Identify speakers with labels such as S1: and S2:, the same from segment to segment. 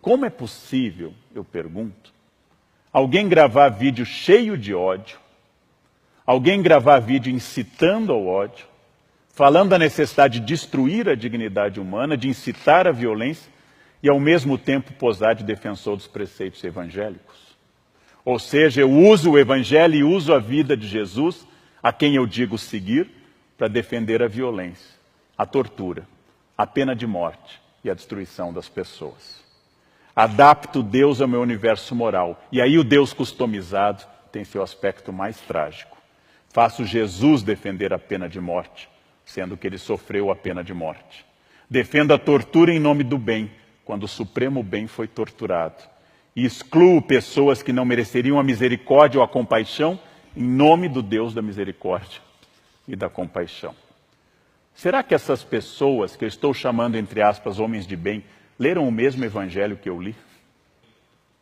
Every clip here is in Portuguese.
S1: Como é possível, eu pergunto, alguém gravar vídeo cheio de ódio, alguém gravar vídeo incitando ao ódio, falando da necessidade de destruir a dignidade humana, de incitar a violência e ao mesmo tempo posar de defensor dos preceitos evangélicos? Ou seja, eu uso o evangelho e uso a vida de Jesus, a quem eu digo seguir, para defender a violência, a tortura, a pena de morte e a destruição das pessoas. Adapto Deus ao meu universo moral. E aí o Deus customizado tem seu aspecto mais trágico. Faço Jesus defender a pena de morte, sendo que ele sofreu a pena de morte. Defendo a tortura em nome do bem, quando o supremo bem foi torturado. E excluo pessoas que não mereceriam a misericórdia ou a compaixão, em nome do Deus da misericórdia e da compaixão. Será que essas pessoas, que eu estou chamando, entre aspas, homens de bem, leram o mesmo evangelho que eu li?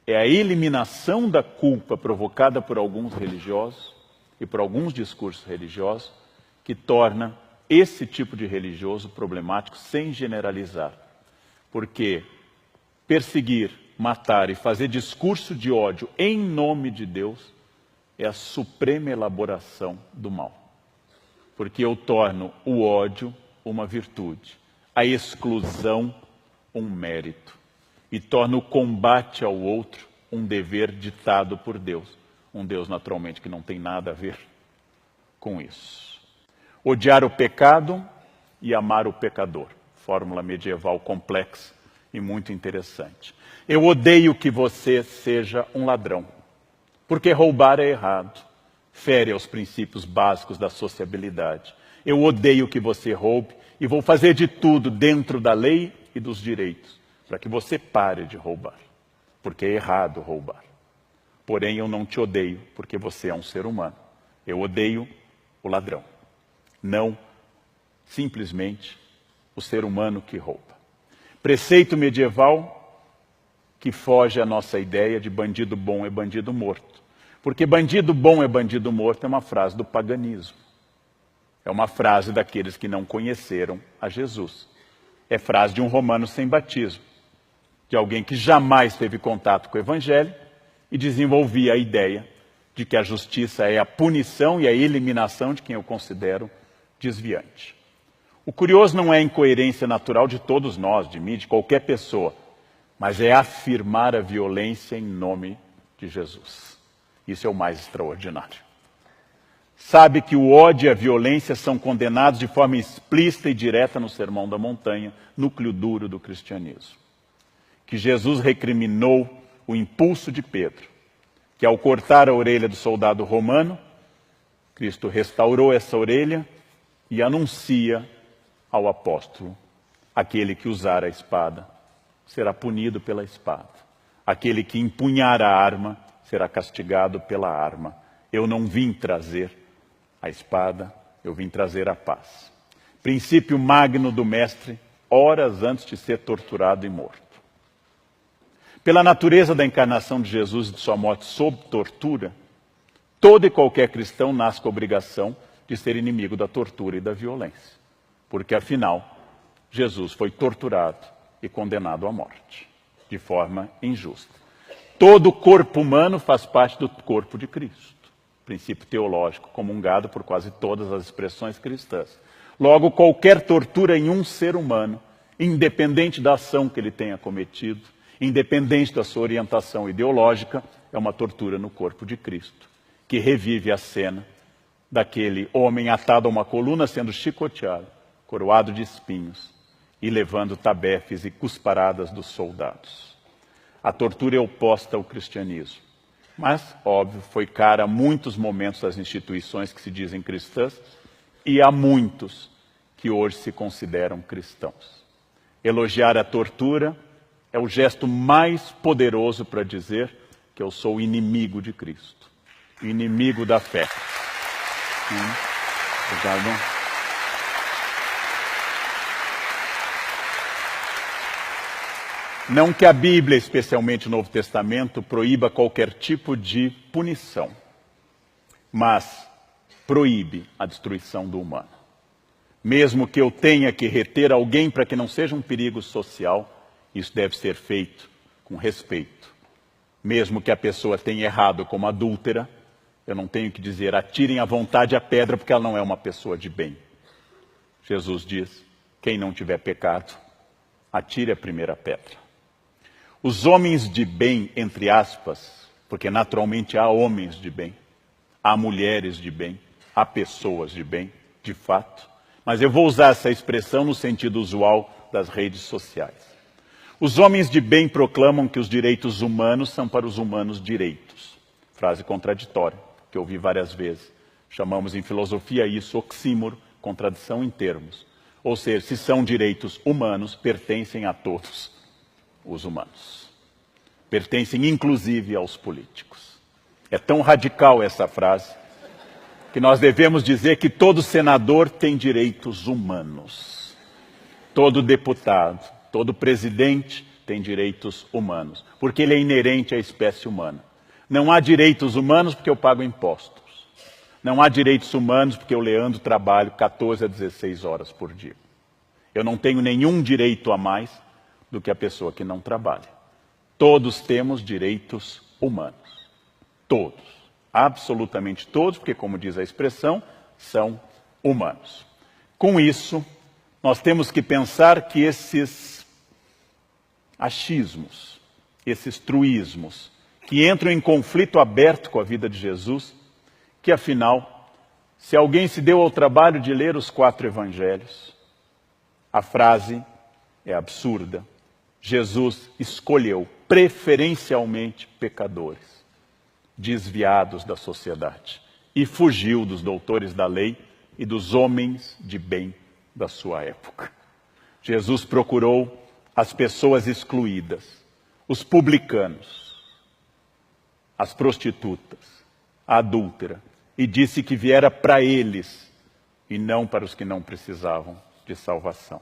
S1: É a eliminação da culpa provocada por alguns religiosos e por alguns discursos religiosos que torna esse tipo de religioso problemático, sem generalizar. Porque perseguir, matar e fazer discurso de ódio em nome de Deus é a suprema elaboração do mal. Porque eu torno o ódio uma virtude, a exclusão um mérito, e torno o combate ao outro um dever ditado por Deus. Um Deus, naturalmente, que não tem nada a ver com isso. Odiar o pecado e amar o pecador. Fórmula medieval complexa e muito interessante. Eu odeio que você seja um ladrão, porque roubar é errado, fere aos princípios básicos da sociabilidade. Eu odeio que você roube e vou fazer de tudo dentro da lei e dos direitos para que você pare de roubar, porque é errado roubar. Porém, eu não te odeio, porque você é um ser humano. Eu odeio o ladrão, não simplesmente o ser humano que rouba. Preceito medieval que foge à nossa ideia de bandido bom é bandido morto. Porque bandido bom é bandido morto é uma frase do paganismo. É uma frase daqueles que não conheceram a Jesus. É frase de um romano sem batismo, de alguém que jamais teve contato com o evangelho e desenvolvia a ideia de que a justiça é a punição e a eliminação de quem eu considero desviante. O curioso não é a incoerência natural de todos nós, de mim, de qualquer pessoa, mas é afirmar a violência em nome de Jesus. Isso é o mais extraordinário. Sabe que o ódio e a violência são condenados de forma explícita e direta no Sermão da Montanha, núcleo duro do cristianismo. Que Jesus recriminou o impulso de Pedro, que ao cortar a orelha do soldado romano, Cristo restaurou essa orelha e anuncia ao apóstolo: aquele que usar a espada será punido pela espada. Aquele que empunhar a arma será castigado pela arma. Eu não vim trazer a espada, eu vim trazer a paz. Princípio magno do mestre, horas antes de ser torturado e morto. Pela natureza da encarnação de Jesus e de sua morte sob tortura, todo e qualquer cristão nasce com a obrigação de ser inimigo da tortura e da violência. Porque, afinal, Jesus foi torturado e condenado à morte, de forma injusta. Todo o corpo humano faz parte do corpo de Cristo. Princípio teológico comungado por quase todas as expressões cristãs. Logo, qualquer tortura em um ser humano, independente da ação que ele tenha cometido, independente da sua orientação ideológica, é uma tortura no corpo de Cristo, que revive a cena daquele homem atado a uma coluna, sendo chicoteado, coroado de espinhos e levando tabefes e cusparadas dos soldados. A tortura é oposta ao cristianismo. Mas, óbvio, foi cara a muitos momentos das instituições que se dizem cristãs e a muitos que hoje se consideram cristãos. Elogiar a tortura é o gesto mais poderoso para dizer que eu sou inimigo de Cristo, inimigo da fé. Obrigado. Não que a Bíblia, especialmente o Novo Testamento, proíba qualquer tipo de punição, mas proíbe a destruição do humano. Mesmo que eu tenha que reter alguém para que não seja um perigo social, isso deve ser feito com respeito. Mesmo que a pessoa tenha errado como adúltera, eu não tenho que dizer, atirem à vontade a pedra, porque ela não é uma pessoa de bem. Jesus diz, quem não tiver pecado, atire a primeira pedra. Os homens de bem, entre aspas, porque naturalmente há homens de bem, há mulheres de bem, há pessoas de bem, de fato, mas eu vou usar essa expressão no sentido usual das redes sociais. Os homens de bem proclamam que os direitos humanos são para os humanos direitos. Frase contraditória, que eu ouvi várias vezes. Chamamos em filosofia isso oxímoro, contradição em termos. Ou seja, se são direitos humanos, pertencem a todos os humanos. Pertencem inclusive aos políticos. É tão radical essa frase, que nós devemos dizer que todo senador tem direitos humanos. Todo deputado, todo presidente tem direitos humanos, porque ele é inerente à espécie humana. Não há direitos humanos porque eu pago impostos. Não há direitos humanos porque eu, Leandro, trabalho 14 a 16 horas por dia. Eu não tenho nenhum direito a mais do que a pessoa que não trabalha. Todos temos direitos humanos. Todos. Absolutamente todos, porque, como diz a expressão, são humanos. Com isso, nós temos que pensar que esses achismos, esses truísmos, que entram em conflito aberto com a vida de Jesus, que afinal, se alguém se deu ao trabalho de ler os 4 evangelhos, a frase é absurda. Jesus escolheu preferencialmente pecadores, desviados da sociedade, e fugiu dos doutores da lei e dos homens de bem da sua época. Jesus procurou as pessoas excluídas, os publicanos, as prostitutas, a adúltera, e disse que viera para eles e não para os que não precisavam de salvação.